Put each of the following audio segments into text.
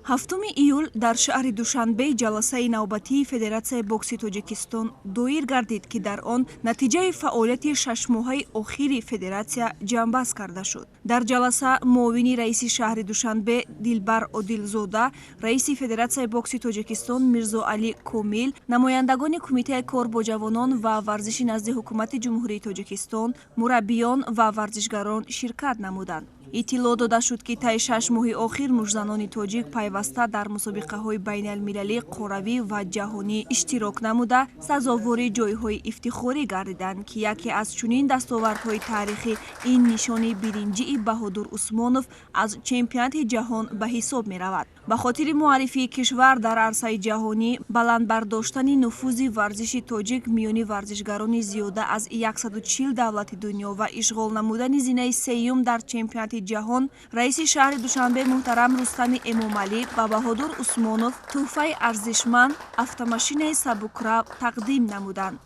7 июл дар шаҳри Душанбе ҷаласаи навбатии Федератсияи бокси Тоҷикистон доир гардид, ки дар он натиҷаи фаъолияти 6 моҳаи охири федератсия ҷамъбаст карда шуд. Дар ҷаласа муовини раиси шаҳри Душанбе Дилбар Одилзода, раиси Федератсияи бокси Тоҷикистон Мирзо Али Комил, намояндагони кумитаи кор бо ҷавонон ва варзиши назди ҳукумати ҷумҳурии Тоҷикистон, мураббиён ва варзишгарон ширкат намуданд. иттилоъ дода шуд, ки таи 6 моҳи охир мужзанони тоҷик пайваста дар мусобиқаҳои байналмилалӣ, қоравӣ ва ҷаҳонӣ иштирок намуда, сазовори ҷойҳои ифтихорӣ гардиданд, ки яке аз чунин дастовардҳои тарихӣ ин нишони биринҷии Баҳодур Усмонов аз чемпионати ҷаҳон ба ҳисоб меравад. ба хотири муаррифии кишвар дар арсаи ҷаҳонӣ, баландбардоштани нуфузи варзиши тоҷик миёни варзишгарони зиёда аз 140 давлати дунё ва ишғол намудани зинаи сеюм дар чемпионати ҷаҳон, раиси шаҳри Душанбе муҳтарам Рустами Эмомалӣ ба Баҳодур Усмонов тӯҳфаи арзишманд автомошинаи сабукрав тақдим намуданд.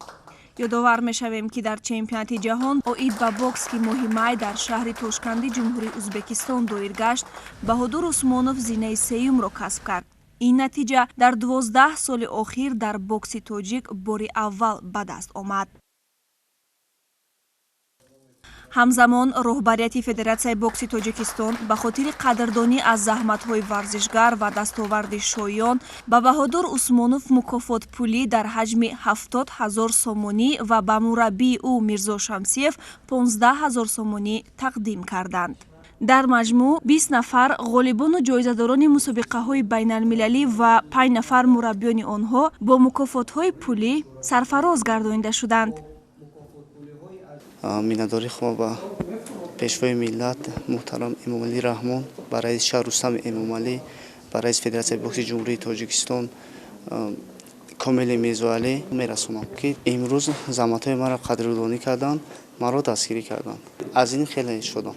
ёдовар мешавем, ки дар чемпионати ҷаҳон оид ба бокс, ки моҳи май дар шаҳри Тошканди ҷумҳурии Узбекистон доир гашт, Баҳодур Усмонов зинаи сеюмро касб кард. ин натиҷа дар 12 соли охир дар бокси тоҷик бори аввал ба даст омад. ҳамзамон роҳбарияти Федератсияи бокси Тоҷикистон ба хотири қадрдонӣ аз заҳматҳои варзишгар ва дастоварди шоён ба Баҳодур Усмонов мукофотпулӣ дар ҳаҷми 70 000 сомонӣ ва ба мураббии ӯ Мирзо Шамсиев 15 000 сомонӣ тақдим карданд. дар маҷмӯъ 20 нафар ғолибону ҷоизадорони мусобиқаҳои байналмилалӣ ва 5 нафар мураббиёни онҳо бо мукофотҳои пулӣ сарфароз гардонида шуданд. миннатдори худ ба пешвои миллат муҳтарам Эмомалӣ Раҳмон, ба раис шаҳр Рустам Эмомалӣ, ба раис Федератсияи бокси ҷумҳурии Тоҷикистон Комили Мирзоалӣ мерасонам, ки имрӯз заҳматҳои маро қадрдонӣ карданд, маро дастгирӣ карданд. Аз ин хеле шудам.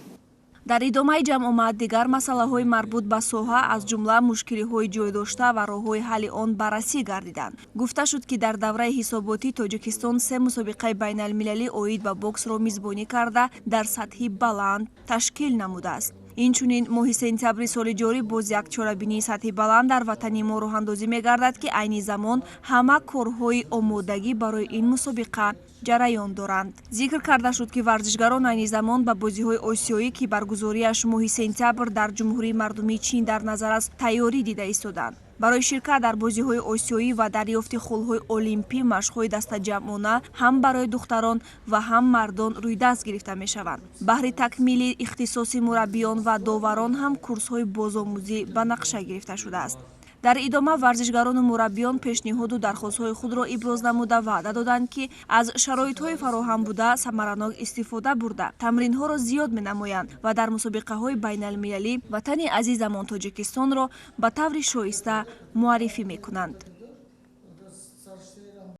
дар идомаи ҷамъомад дигар масъалаҳои марбут ба соҳа аз ҷумла мушкилиҳои ҷойдошта ва роҳҳои ҳалли он баррасӣ гардиданд. гуфта шуд, ки дар давраи ҳисоботӣ Тоҷикистон 3 мусобиқаи байналмилалӣ оид ба боксро мизбонӣ карда дар сатҳи баланд ташкил намудааст. инчунин моҳи сентябри соли ҷорӣ боз як чорабинии сатҳи баланд дар ватани мо роҳандозӣ мегардад, ки айни замон ҳама корҳои омодагӣ барои ин мусобиқа ҷараён доранд. зикр карда шуд, ки варзишгарон айни замон ба бозиҳои осиёӣ, ки баргузориаш моҳи сентябр дар ҷумҳурии мардумии Чин дар назар аст, тайёрӣ дида истоданд. барои ширкат дар бозиҳои осиёӣ ва дарёфти хулҳои олимпӣ машқҳои дастаҷамъона ҳам барои духтарон ва ҳам мардон рӯйдаст гирифта мешаванд. баҳри такмили ихтисоси мураббиён ва доварон ҳам курсҳои бозомӯзӣ ба нақша гирифта шудааст. дар идома варзишгарону мураббиён пешниҳоду дархостҳои худро иброз намуда ваъда доданд, ки аз шароитҳои фароҳам буда самаранок истифода бурда тамринҳоро зиёд менамоянд ва дар мусобиқаҳои байналмилалӣ ватани азизамон Тоҷикистонро ба таври шоиста муаррифӣ мекунанд.